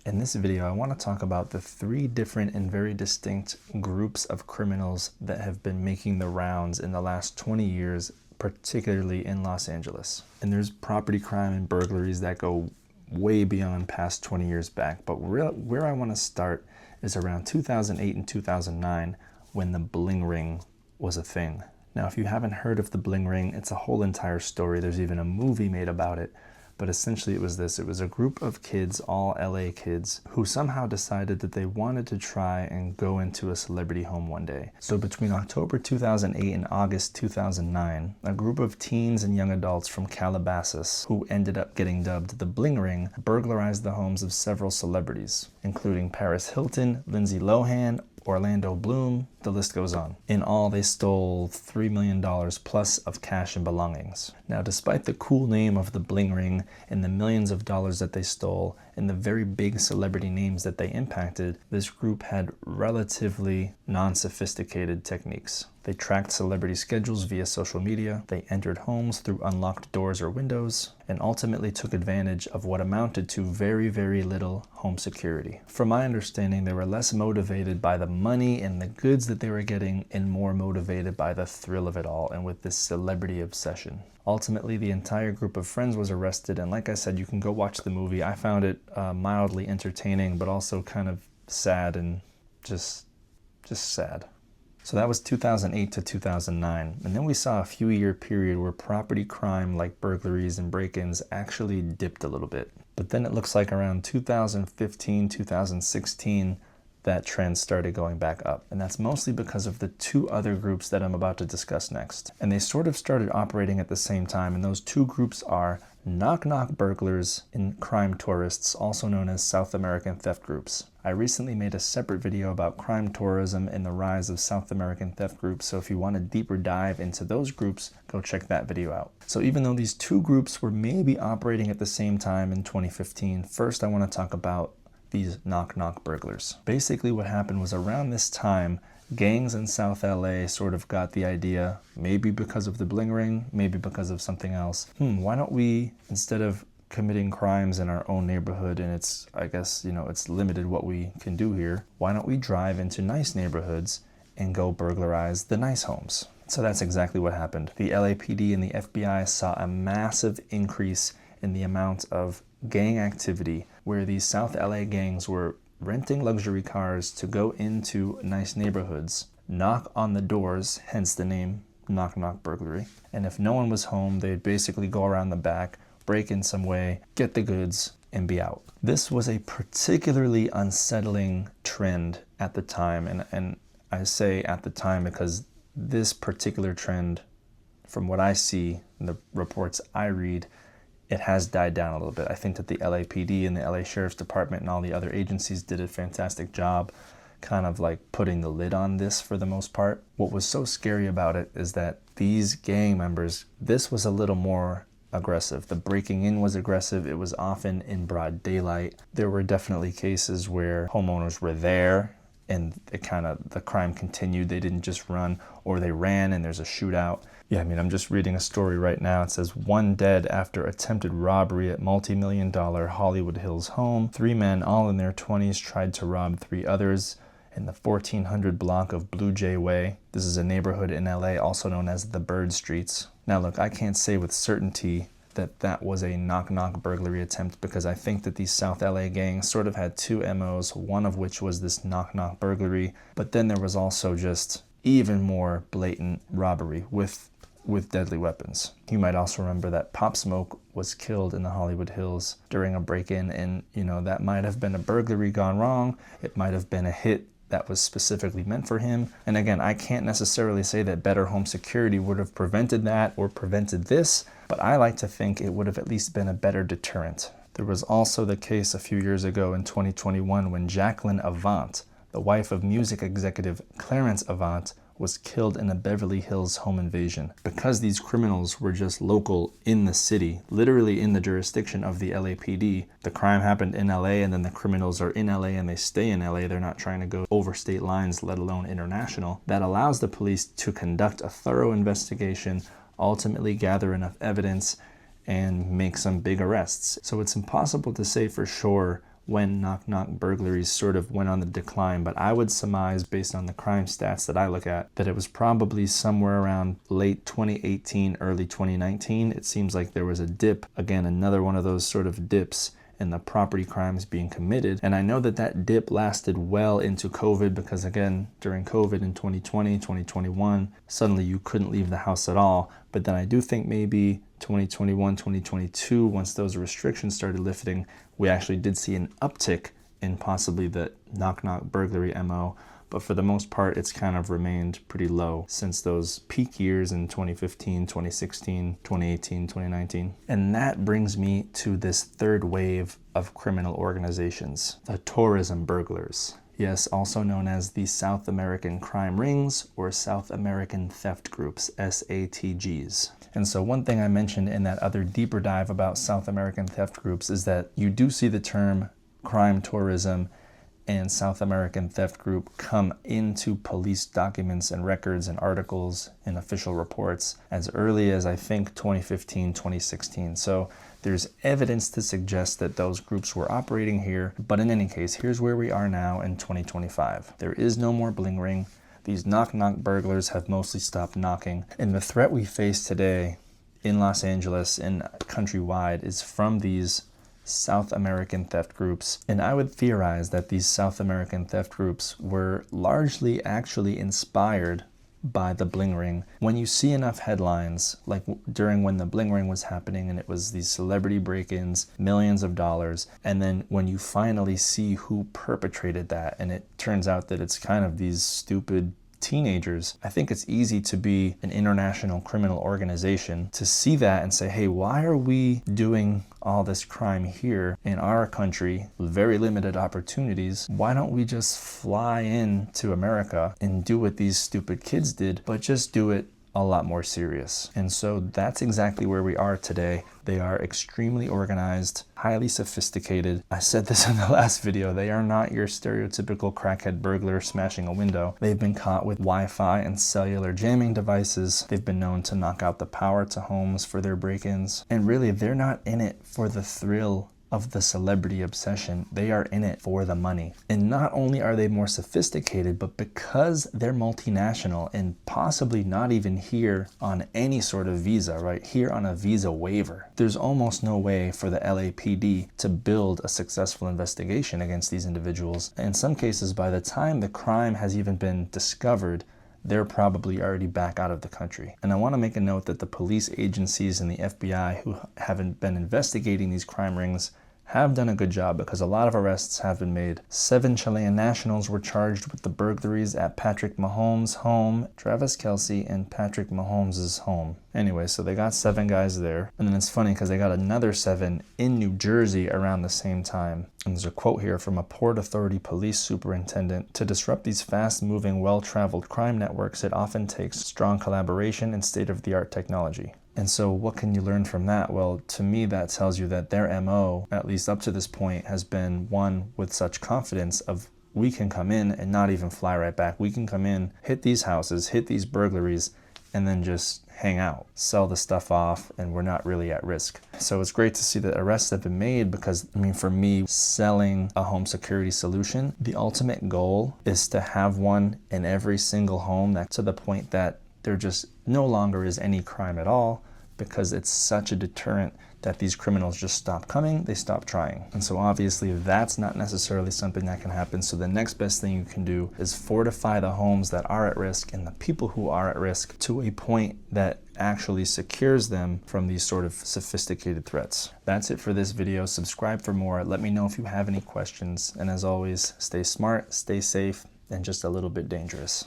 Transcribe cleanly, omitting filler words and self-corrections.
In this video, I want to talk about the three different and very distinct groups of criminals that have been making the rounds in the last 20 years, particularly in Los Angeles. And there's property crime and burglaries that go way beyond past 20 years back. But where I want to start is around 2008 and 2009 when the Bling Ring was a thing. Now, if you haven't heard of the Bling Ring, it's a whole entire story. There's even a movie made about it. But essentially it was this. It was a group of kids, all LA kids, who somehow decided that they wanted to try and go into a celebrity home one day. So between October 2008 and August 2009, a group of teens and young adults from Calabasas, who ended up getting dubbed the Bling Ring, burglarized the homes of several celebrities, including Paris Hilton, Lindsay Lohan, Orlando Bloom, the list goes on. In all, they stole $3 million plus of cash and belongings. Now, despite the cool name of the Bling Ring and the millions of dollars that they stole and the very big celebrity names that they impacted, this group had relatively non-sophisticated techniques. They tracked celebrity schedules via social media, they entered homes through unlocked doors or windows, and ultimately took advantage of what amounted to very, very little home security. From my understanding, they were less motivated by the money and the goods that they were getting and more motivated by the thrill of it all and with this celebrity obsession. Ultimately, the entire group of friends was arrested, and like I said, you can go watch the movie. I found it mildly entertaining, but also kind of sad and just sad. So that was 2008 to 2009. And then we saw a few-year period where property crime like burglaries and break-ins actually dipped a little bit. But then it looks like around 2015, 2016, that trend started going back up. And that's mostly because of the two other groups that I'm about to discuss next. And they sort of started operating at the same time. And those two groups are knock-knock burglars and crime tourists, also known as South American theft groups. I recently made a separate video about crime tourism and the rise of South American theft groups, so if you want a deeper dive into those groups, go check that video out. So even though these two groups were maybe operating at the same time in 2015, first I want to talk about these knock-knock burglars. Basically what happened was around this time, gangs in South LA sort of got the idea, maybe because of the Bling Ring, maybe because of something else. Why don't we, instead of committing crimes in our own neighborhood, and it's, I guess, it's limited what we can do here, why don't we drive into nice neighborhoods and go burglarize the nice homes? So that's exactly what happened. The LAPD and the FBI saw a massive increase in the amount of gang activity where these South LA gangs were renting luxury cars to go into nice neighborhoods, knock on the doors, hence the name knock-knock burglary. And if no one was home, they'd basically go around the back, break in some way, get the goods, and be out. This was a particularly unsettling trend at the time. And I say at the time because this particular trend, from what I see in the reports I read, it has died down a little bit. I think that the LAPD and the LA Sheriff's Department and all the other agencies did a fantastic job kind of like putting the lid on this for the most part. What was so scary about it is that these gang members, this was a little more aggressive. The breaking in was aggressive. It was often in broad daylight. There were definitely cases where homeowners were there and the crime continued. They didn't just run, or they ran and there's a shootout. Yeah, I'm just reading a story right now. It says 1 dead after attempted robbery at multi-million-dollar Hollywood Hills home. 3 men, all in their 20s, tried to rob 3 others in the 1400 block of Blue Jay Way. This is a neighborhood in LA also known as the Bird Streets. Now look, I can't say with certainty that that was a knock-knock burglary attempt because I think that these South LA gangs sort of had 2 MOs, one of which was this knock-knock burglary, but then there was also just even more blatant robbery with deadly weapons. You might also remember that Pop Smoke was killed in the Hollywood Hills during a break-in, and that might have been a burglary gone wrong. It might have been a hit that was specifically meant for him. And again, I can't necessarily say that better home security would have prevented that or prevented this, but I like to think it would have at least been a better deterrent. There was also the case a few years ago in 2021 when Jacqueline Avant, the wife of music executive Clarence Avant, was killed in a Beverly Hills home invasion. Because these criminals were just local in the city, literally in the jurisdiction of the LAPD, the crime happened in LA and then the criminals are in LA and they stay in LA. They're not trying to go over state lines, let alone international. That allows the police to conduct a thorough investigation, ultimately gather enough evidence, and make some big arrests. So it's impossible to say for sure when knock-knock burglaries sort of went on the decline, but I would surmise, based on the crime stats that I look at, that it was probably somewhere around late 2018, early 2019. It seems like there was a dip, again, another one of those sort of dips in the property crimes being committed. And I know that that dip lasted well into COVID because, again, during COVID in 2020, 2021, suddenly you couldn't leave the house at all. But then I do think maybe 2021, 2022, once those restrictions started lifting, we actually did see an uptick in possibly the knock-knock burglary MO. But for the most part, it's kind of remained pretty low since those peak years in 2015, 2016, 2018, 2019. And that brings me to this third wave of criminal organizations, the tourism burglars. Yes, also known as the South American crime rings or South American theft groups, SATGs. And so one thing I mentioned in that other deeper dive about South American theft groups is that you do see the term crime tourism and South American theft group come into police documents and records and articles and official reports as early as, I think, 2015, 2016. So there's evidence to suggest that those groups were operating here. But in any case, here's where we are now in 2025. There is no more bling ring. These knock-knock burglars have mostly stopped knocking. And the threat we face today in Los Angeles and countrywide is from these South American theft groups. And I would theorize that these South American theft groups were largely actually inspired by the bling ring. When you see enough headlines, like during when the bling ring was happening and it was these celebrity break-ins, millions of dollars, and then when you finally see who perpetrated that and it turns out that it's kind of these stupid teenagers, I think it's easy to be an international criminal organization to see that and say, hey, why are we doing all this crime here in our country, very limited opportunities? Why don't we just fly in to America and do what these stupid kids did, but just do it a lot more serious? And so that's exactly where we are today. They are extremely organized, highly sophisticated. I said this in the last video. They are not your stereotypical crackhead burglar smashing a window. They've been caught with Wi-Fi and cellular jamming devices. They've been known to knock out the power to homes for their break-ins. And really, they're not in it for the thrill of the celebrity obsession. They are in it for the money. And not only are they more sophisticated, but because they're multinational and possibly not even here on any sort of visa, right? Here on a visa waiver, there's almost no way for the LAPD to build a successful investigation against these individuals. In some cases, by the time the crime has even been discovered, they're probably already back out of the country. And I want to make a note that the police agencies and the FBI who haven't been investigating these crime rings have done a good job because a lot of arrests have been made. 7 Chilean nationals were charged with the burglaries at Patrick Mahomes' home, Travis Kelce, and Patrick Mahomes' home. Anyway, so they got 7 guys there. And then it's funny because they got another 7 in New Jersey around the same time. And there's a quote here from a Port Authority police superintendent: "To disrupt these fast-moving, well-traveled crime networks, it often takes strong collaboration and state-of-the-art technology." And so what can you learn from that? Well, to me, that tells you that their MO, at least up to this point, has been one with such confidence of, we can come in and not even fly right back. We can come in, hit these houses, hit these burglaries, and then just hang out, sell the stuff off, and we're not really at risk. So it's great to see that arrests have been made because, I mean, for me, selling a home security solution, the ultimate goal is to have one in every single home, that to the point that there just no longer is any crime at all, because it's such a deterrent that these criminals just stop coming, they stop trying. And so obviously that's not necessarily something that can happen. So the next best thing you can do is fortify the homes that are at risk and the people who are at risk to a point that actually secures them from these sort of sophisticated threats. That's it for this video. Subscribe for more. Let me know if you have any questions. And as always, stay smart, stay safe, and just a little bit dangerous.